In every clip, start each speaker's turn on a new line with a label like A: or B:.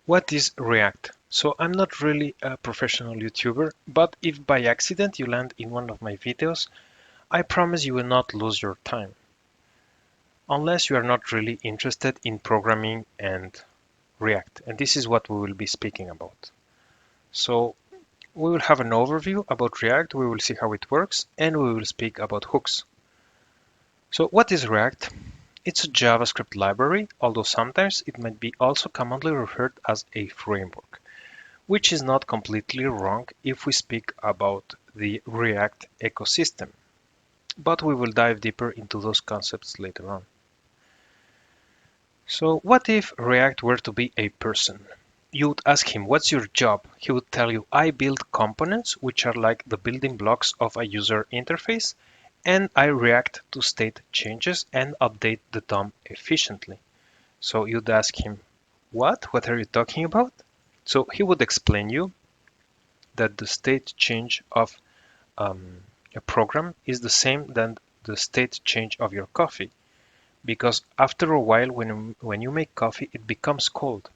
A: What is React? So I'm not really a professional YouTuber, but if by accident you land in one of my videos, I promise you will not lose your time. Unless you are not really interested in programming and React. And this is what we will be speaking about. So we will have an overview about React, we will see how it works, and we will speak about hooks. So what is React? It's a JavaScript library, although sometimes it might be also commonly referred as a framework, which is not completely wrong if we speak about the React ecosystem. But we will dive deeper into those concepts later on. So what if React were to be a person? You would ask him, what's your job? He would tell you, I build components, which are like the building blocks of a user interface, and I react to state changes and update the DOM efficiently. So you'd ask him, what? What are you talking about? So he would explain you that the state change of a program is the same than the state change of your coffee. Because after a while, when you make coffee, it becomes cold.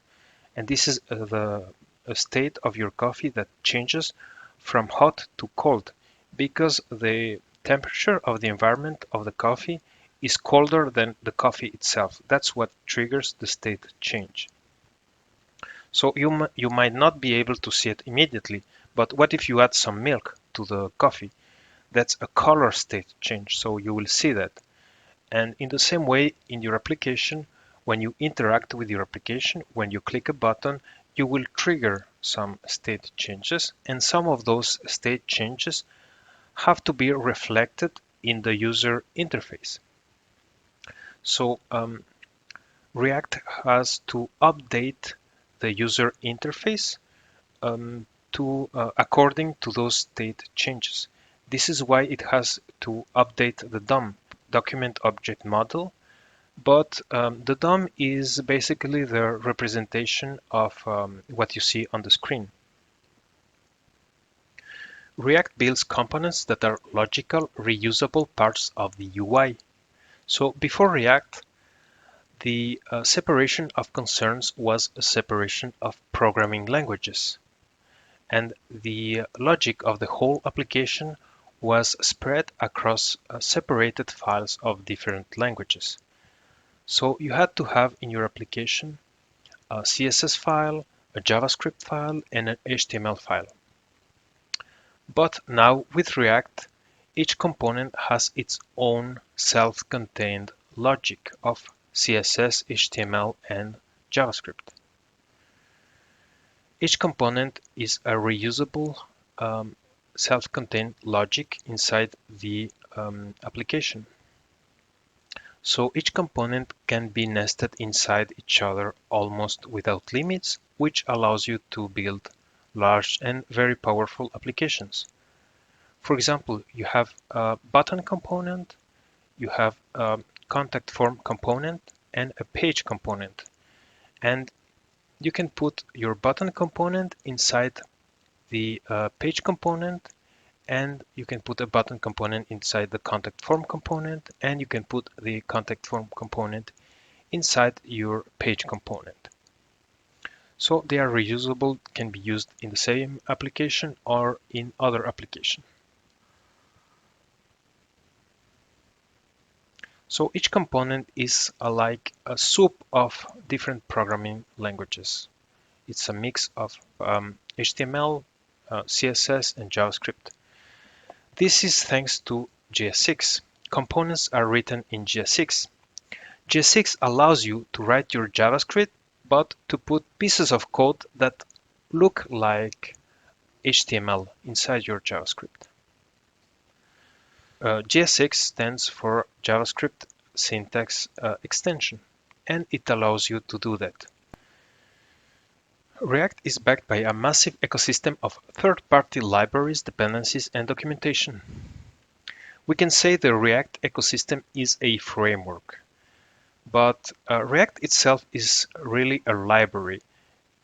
A: And this is the a state of your coffee that changes from hot to cold because the temperature of the environment of the coffee is colder than the coffee itself. That's what triggers the state change. So you might not be able to see it immediately, but what if you add some milk to the coffee? That's a color state change, so you will see that. And in the same way, in your application, when you interact with your application, when you click a button, you will trigger some state changes, and some of those state changes have to be reflected in the user interface. So React has to update the user interface according to those state changes. This is why it has to update the DOM, document object model, but the DOM is basically the representation of what you see on the screen. React builds components that are logical, reusable parts of the UI. So before React, the separation of concerns was a separation of programming languages, and the logic of the whole application was spread across separated files of different languages. So you had to have in your application a CSS file, a JavaScript file, and an HTML file. But now with React, each component has its own self-contained logic of CSS, HTML, and JavaScript. Each component is a reusable self-contained logic inside the application. So each component can be nested inside each other almost without limits, which allows you to build large and very powerful applications. For example, you have a button component, you have a contact form component, and a page component. And you can put your button component inside the page component, and you can put a button component inside the contact form component, and you can put the contact form component inside your page component. So they are reusable, can be used in the same application or in other application. So each component is like a soup of different programming languages. It's a mix of HTML, CSS, and JavaScript. This is thanks to JS6. Components are written in JS6. JS6 allows you to write your JavaScript, but to put pieces of code that look like HTML inside your JavaScript. JS6 stands for JavaScript Syntax Extension, and it allows you to do that. React is backed by a massive ecosystem of third-party libraries, dependencies, and documentation. We can say the React ecosystem is a framework, but React itself is really a library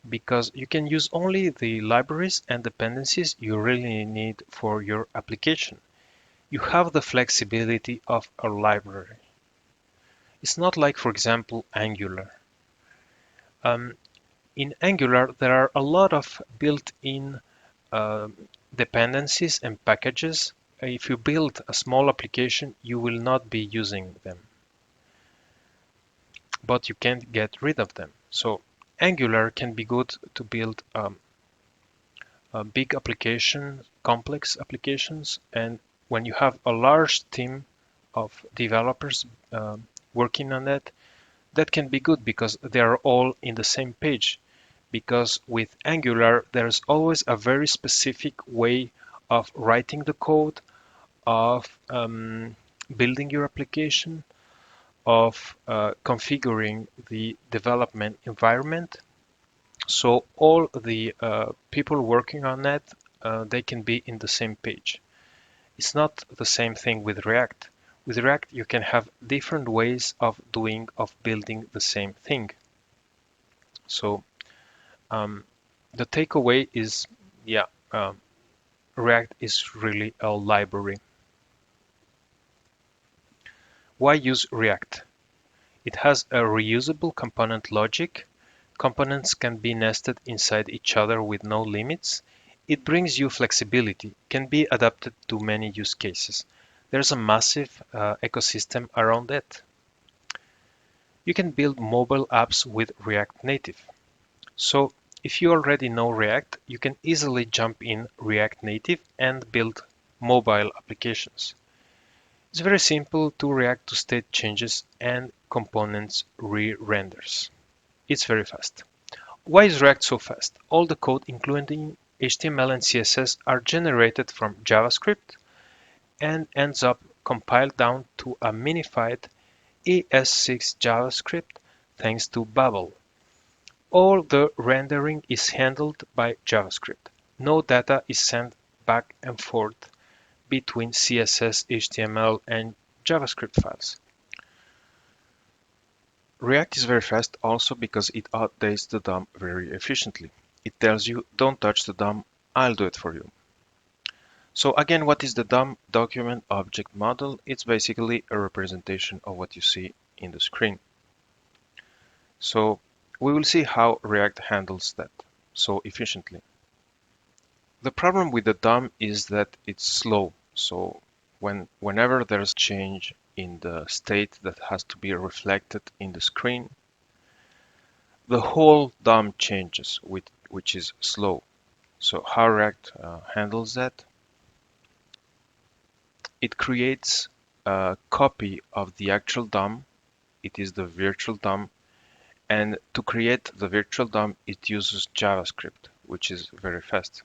A: because you can use only the libraries and dependencies you really need for your application. You have the flexibility of a library. It's not like, for example, Angular. In Angular, there are a lot of built-in uh, dependencies and packages. If you build a small application, you will not be using them, but you can't get rid of them. So Angular can be good to build big applications, complex applications, and when you have a large team of developers working on that, that can be good because they are all in the same page. Because with Angular, there's always a very specific way of writing the code, of building your application, of configuring the development environment. So all the people working on that, they can be in the same page. It's not the same thing with React. With React, you can have different ways of building the same thing. So the takeaway is, yeah, React is really a library. Why use React? It has a reusable component logic. Components can be nested inside each other with no limits. It brings you flexibility, can be adapted to many use cases. There's a massive ecosystem around it. You can build mobile apps with React Native. So if you already know React, you can easily jump in React Native and build mobile applications. It's very simple to react to state changes and components re-renders. It's very fast. Why is React so fast? All the code, including HTML and CSS, are generated from JavaScript and ends up compiled down to a minified ES6 JavaScript thanks to Babel. All the rendering is handled by JavaScript. No data is sent back and forth between CSS, HTML, and JavaScript files. React is very fast also because it updates the DOM very efficiently. It tells you, don't touch the DOM, I'll do it for you. So again, what is the DOM? Document Object Model? It's basically a representation of what you see in the screen. So we will see how React handles that so efficiently. The problem with the DOM is that it's slow. So whenever there's change in the state that has to be reflected in the screen, the whole DOM changes, which is slow. So how React handles that? It creates a copy of the actual DOM. It is the virtual DOM. And to create the virtual DOM, it uses JavaScript, which is very fast.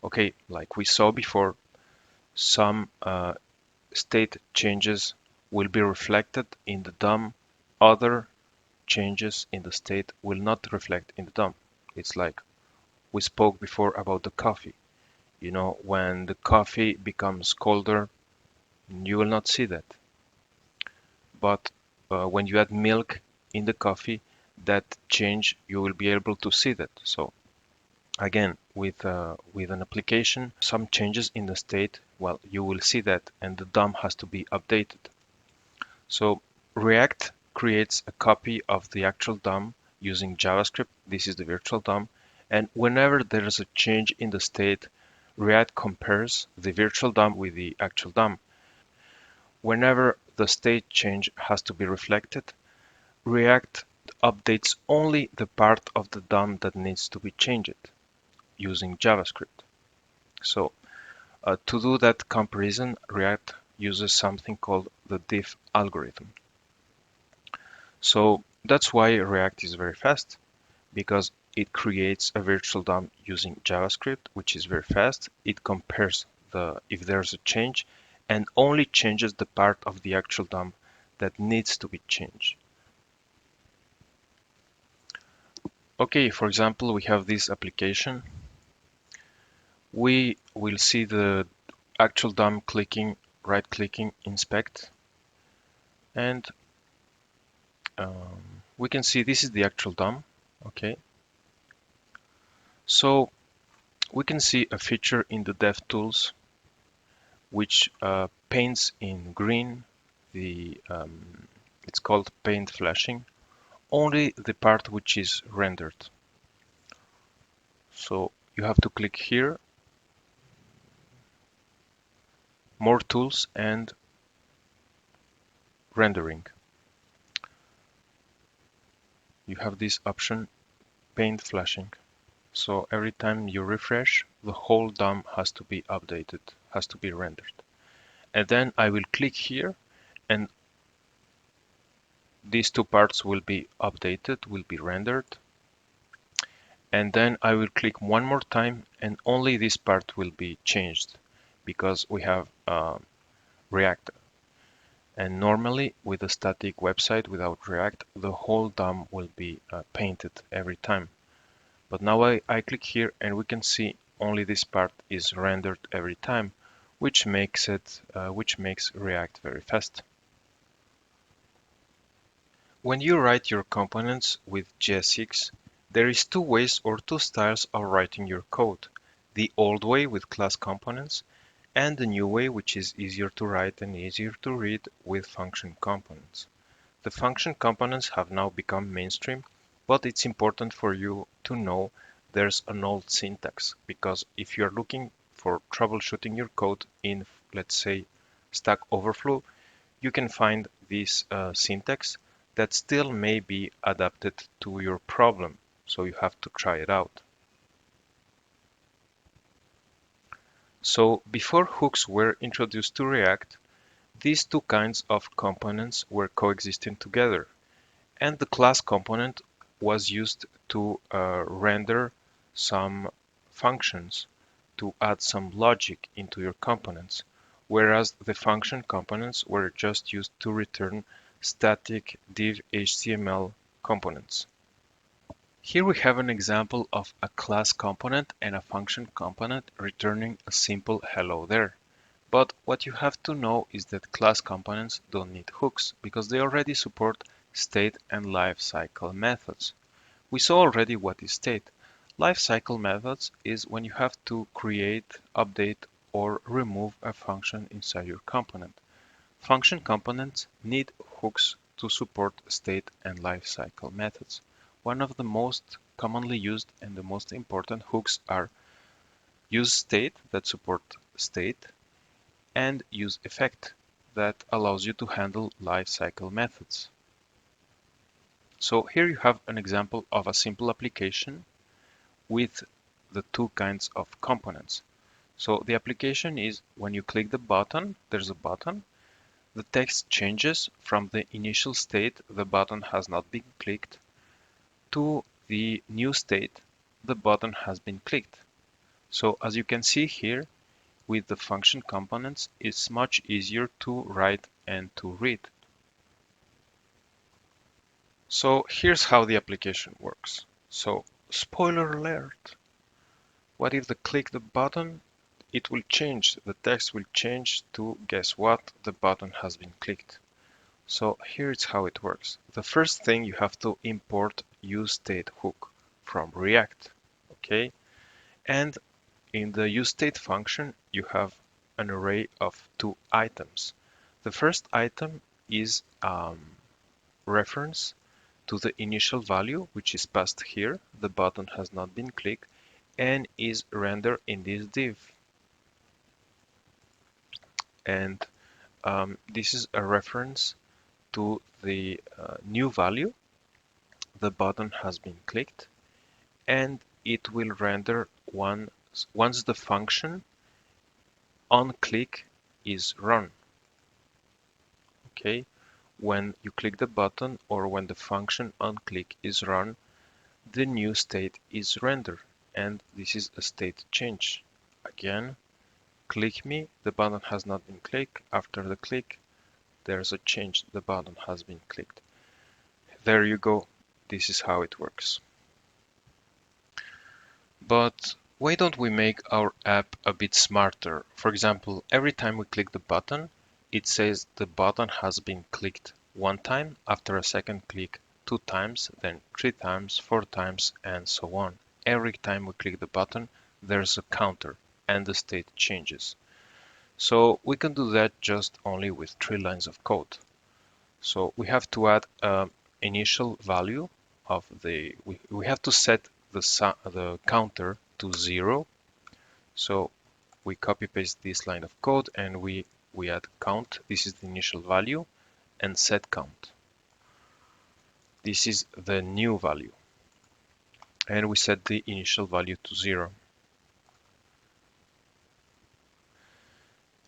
A: Okay, like we saw before, some state changes will be reflected in the DOM. Other changes in the state will not reflect in the DOM. It's like we spoke before about the coffee. You know, when the coffee becomes colder, you will not see that. But when you add milk in the coffee, that change, you will be able to see that. So again, with an application, some changes in the state, well, you will see that, and the DOM has to be updated. So React creates a copy of the actual DOM using JavaScript. This is the virtual DOM. And whenever there is a change in the state, React compares the virtual DOM with the actual DOM. Whenever the state change has to be reflected, React updates only the part of the DOM that needs to be changed using JavaScript. So to do that comparison, React uses something called the diff algorithm. So that's why React is very fast, because it creates a virtual DOM using JavaScript, which is very fast. It compares if there's a change and only changes the part of the actual DOM that needs to be changed. Okay, for example, we have this application. We will see the actual DOM clicking, right-clicking, inspect, and we can see this is the actual DOM. Okay, so we can see a feature in the DevTools which paints in green the it's called paint flashing, only the part which is rendered. So you have to click here, more tools and rendering. You have this option, paint flashing. So every time you refresh, the whole DOM has to be updated, has to be rendered. And then I will click here and these two parts will be updated, will be rendered. And then I will click one more time and only this part will be changed because we have React. And normally with a static website without React, the whole DOM will be painted every time. But now I click here and we can see only this part is rendered every time, which makes React very fast. When you write your components with JSX, there is two ways or two styles of writing your code. The old way with class components and the new way, which is easier to write and easier to read, with function components. The function components have now become mainstream, but it's important for you to know there's an old syntax, because if you're looking for troubleshooting your code in, let's say, Stack Overflow, you can find this syntax that still may be adapted to your problem, so you have to try it out. So before hooks were introduced to React, these two kinds of components were coexisting together, and the class component was used to render some functions, to add some logic into your components, whereas the function components were just used to return static div HTML components. Here we have an example of a class component and a function component returning a simple hello there. But what you have to know is that class components don't need hooks because they already support state and lifecycle methods. We saw already what is state. Lifecycle methods is when you have to create, update, or remove a function inside your component. Function components need hooks to support state and lifecycle methods. One of the most commonly used and the most important hooks are useState, that support state, and useEffect, that allows you to handle lifecycle methods. So here you have an example of a simple application with the two kinds of components. So the application is when you click the button, there's a button, the text changes from the initial state, the button has not been clicked, to the new state, the button has been clicked. So as you can see here, with the function components, it's much easier to write and to read. So here's how the application works. So spoiler alert. What if I click the button? It will change. The text will change to, guess what? The button has been clicked. So here's how it works. The first thing, you have to import useState hook from React. Okay. And in the useState function, you have an array of two items. The first item is reference to the initial value, which is passed here. The button has not been clicked and is rendered in this div. And this is a reference to the new value. The button has been clicked and it will render once the function onClick is run. Okay, when you click the button or when the function onClick is run, the new state is rendered, and this is a state change. Again, click me, the button has not been clicked. After the click, there's a change, the button has been clicked. There you go, this is how it works. But why don't we make our app a bit smarter? For example, every time we click the button, it says the button has been clicked one time, after a second click 2 times, then 3 times, 4 times, and so on. Every time we click the button, there's a counter and the state changes. So we can do that just only with 3 lines of code. So we have to add an initial value of we have to set the counter to 0. So we copy paste this line of code and we add count. This is the initial value, and set count. This is the new value. And we set the initial value to 0.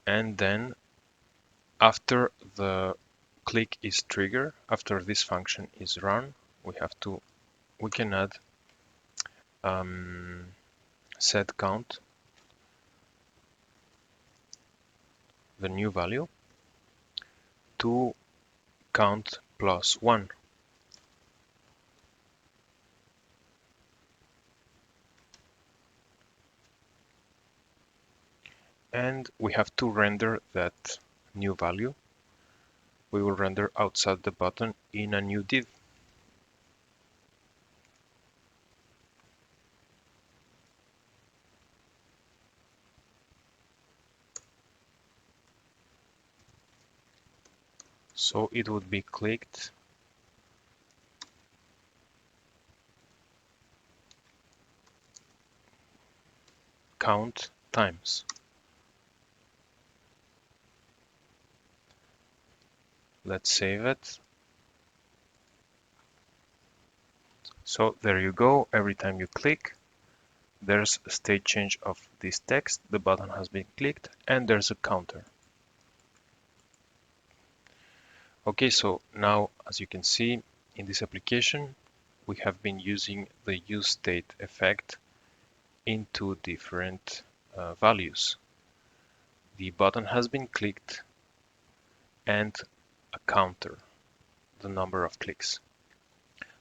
A: And then after the click is triggered, after this function is run, we can add set count, the new value, to count plus 1. And we have to render that new value. We will render outside the button in a new div. So it would be clicked count times. Let's save it. So there you go. Every time you click, there's a state change of this text. The button has been clicked and there's a counter. Okay, so now as you can see in this application, we have been using the useState effect in two different values. The button has been clicked and a counter, the number of clicks.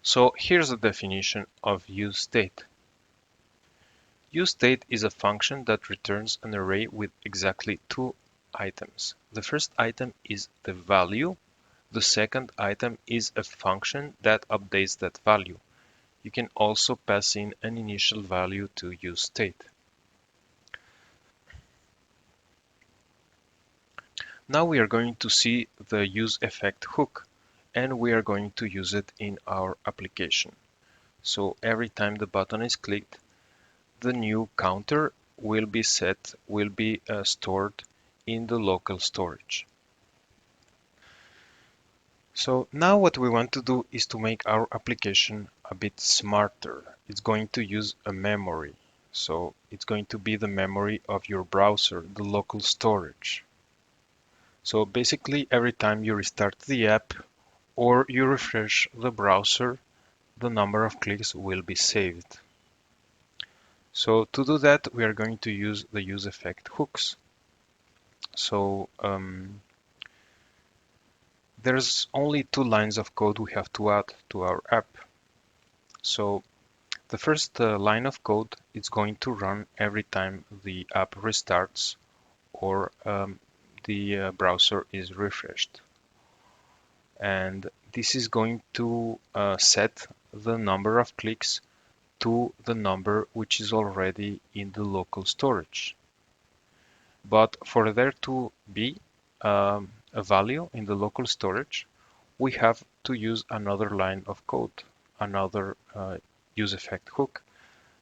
A: So here's the definition of useState. useState is a function that returns an array with exactly two items. The first item is the value. The second item is a function that updates that value. You can also pass in an initial value to useState. Now we are going to see the useEffect hook, and we are going to use it in our application. So every time the button is clicked, the new counter will be stored in the local storage. So now what we want to do is to make our application a bit smarter. It's going to use a memory. So it's going to be the memory of your browser, the local storage. So basically every time you restart the app or you refresh the browser, the number of clicks will be saved. So to do that, we are going to use the useEffect hooks. So there's only two lines of code we have to add to our app. So the first line of code is going to run every time the app restarts or the browser is refreshed. And this is going to set the number of clicks to the number which is already in the local storage. But for there to be a value in the local storage, we have to use another line of code, another useEffect hook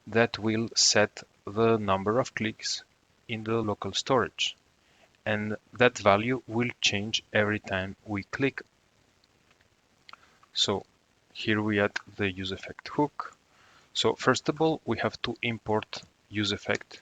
A: that will set the number of clicks in the local storage. And that value will change every time we click. So here we add the useEffect hook. So first of all, we have to import useEffect.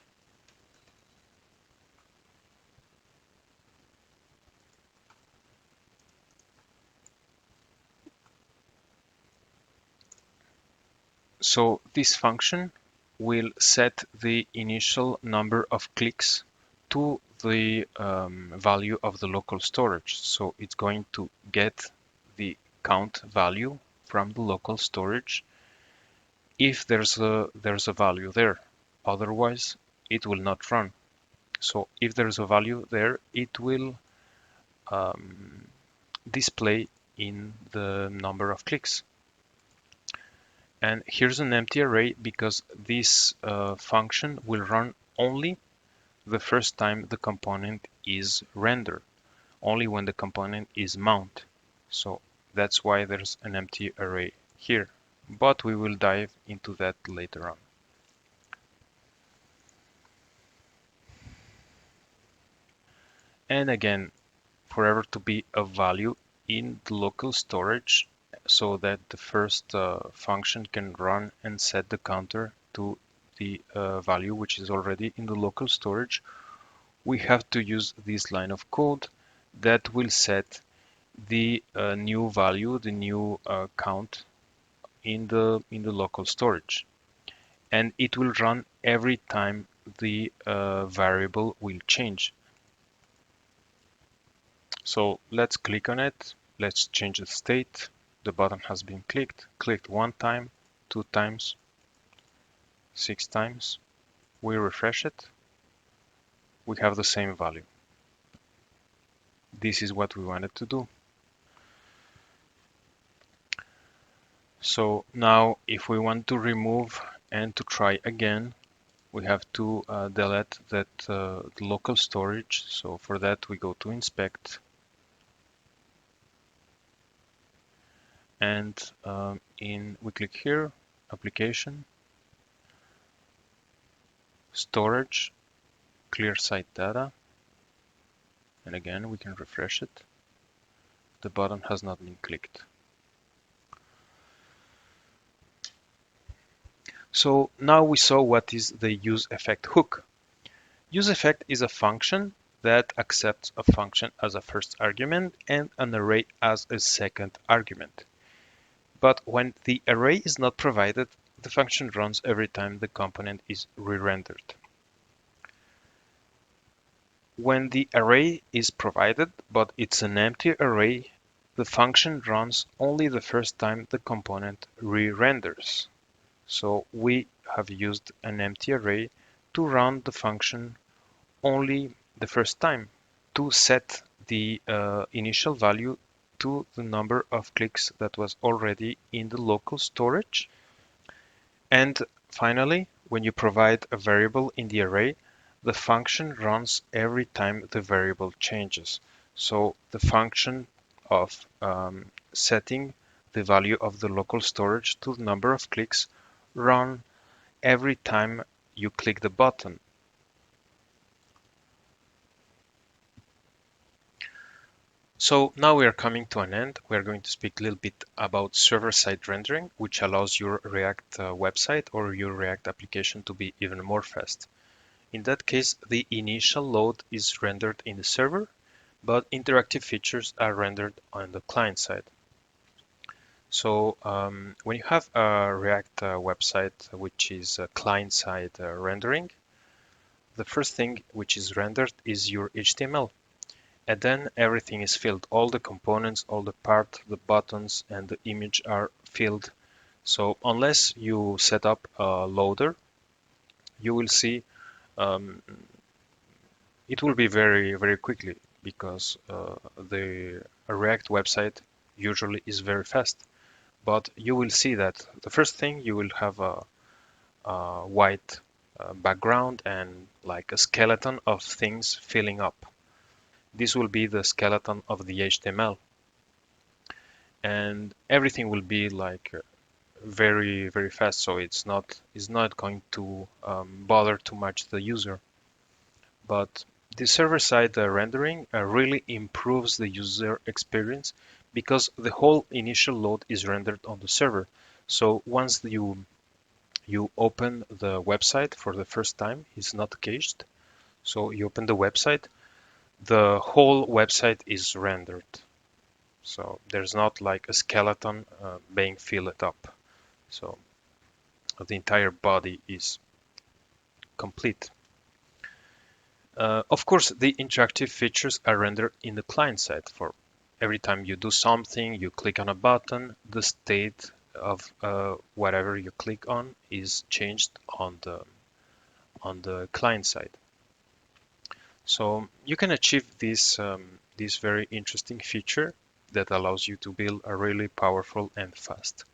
A: So this function will set the initial number of clicks to the value of the local storage. So it's going to get the count value from the local storage if there's a value there. Otherwise, it will not run. So if there's a value there, it will display in the number of clicks. And here's an empty array because this function will run only the first time the component is rendered, only when the component is mounted. So that's why there's an empty array here, but we will dive into that later on. and again, forever to be a value in the local storage so that the first function can run and set the counter to the value which is already in the local storage. We have to use this line of code that will set the new value, the new count in the local storage, and it will run every time the variable will change. So let's click on it. Let's change the state. The button has been clicked one time, two times, 6 times. We refresh it. We have the same value. This is what we wanted to do. So now if we want to remove and to try again, we have to delete that the local storage. So for that we go to inspect, and we click here, application, storage, clear site data, and again we can refresh it. The button has not been clicked. So now we saw what is the useEffect hook. UseEffect is a function that accepts a function as a first argument and an array as a second argument. But when the array is not provided, the function runs every time the component is re-rendered. When the array is provided, but it's an empty array, the function runs only the first time the component re-renders. So we have used an empty array to run the function only the first time to set the initial value to the number of clicks that was already in the local storage. And finally, when you provide a variable in the array, the function runs every time the variable changes. So the function of setting the value of the local storage to the number of clicks run every time you click the button. So now we are coming to an end. We are going to speak a little bit about server-side rendering, which allows your React website or your React application to be even more fast. In that case, the initial load is rendered in the server, but interactive features are rendered on the client side. So when you have a React website, which is client-side rendering, the first thing which is rendered is your HTML. And then everything is filled. All the components, all the part, the buttons, and the image are filled. So unless you set up a loader, you will see it will be very quickly because the React website usually is very fast. But you will see that the first thing you will have a white background and like a skeleton of things filling up. This will be the skeleton of the HTML, and everything will be like very fast, so it's not going to bother too much the user. But the server-side rendering really improves the user experience because the whole initial load is rendered on the server. So once you open the website for the first time, it's not cached. So you open the website, the whole website is rendered. So there's not like a skeleton being filled up. So the entire body is complete. Of course, the interactive features are rendered in the client side. For every time you do something, you click on a button, the state of whatever you click on is changed on the client side. So you can achieve this very interesting feature that allows you to build a really powerful and fast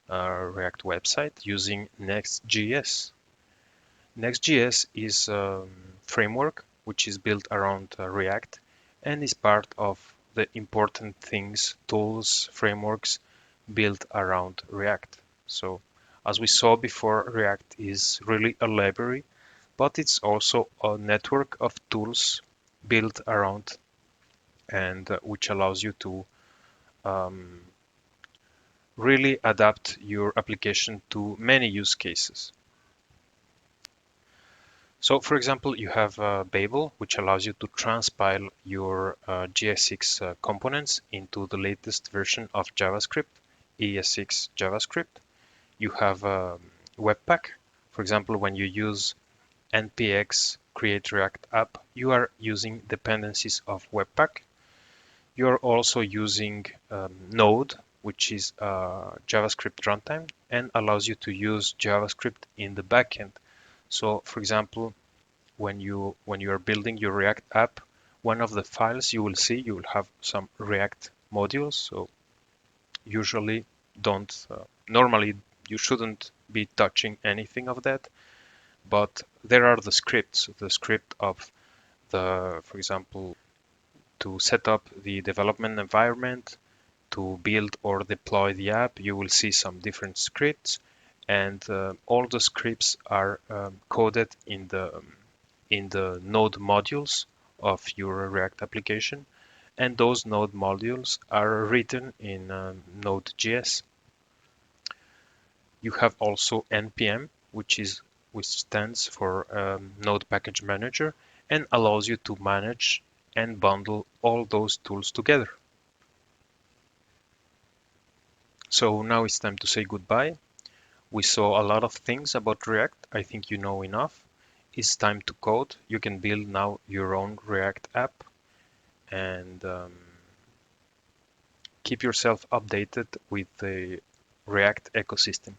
A: React website using Next.js. Next.js is a framework which is built around React and is part of the important things, tools, frameworks built around React. So as we saw before, React is really a library, but it's also a network of tools built around and which allows you to um, really adapt your application to many use cases. So, for example, you have Babel, which allows you to transpile your JS6 components into the latest version of JavaScript, ES6 JavaScript. You have Webpack. For example, when you use npx create React app, you are using dependencies of Webpack. You're also using Node, which is a JavaScript runtime and allows you to use JavaScript in the backend. So, for example, when you are building your React app, one of the files you will see, you will have some React modules. So usually normally you shouldn't be touching anything of that, but there are the script of for example, to set up the development environment, to build or deploy the app, you will see some different scripts, and all the scripts are coded in the node modules of your React application, and those node modules are written in Node.js. You have also npm, which stands for Node Package Manager, and allows you to manage and bundle all those tools together. So now it's time to say goodbye. We saw a lot of things about React. I think you know enough. It's time to code. You can build now your own React app, and keep yourself updated with the React ecosystem.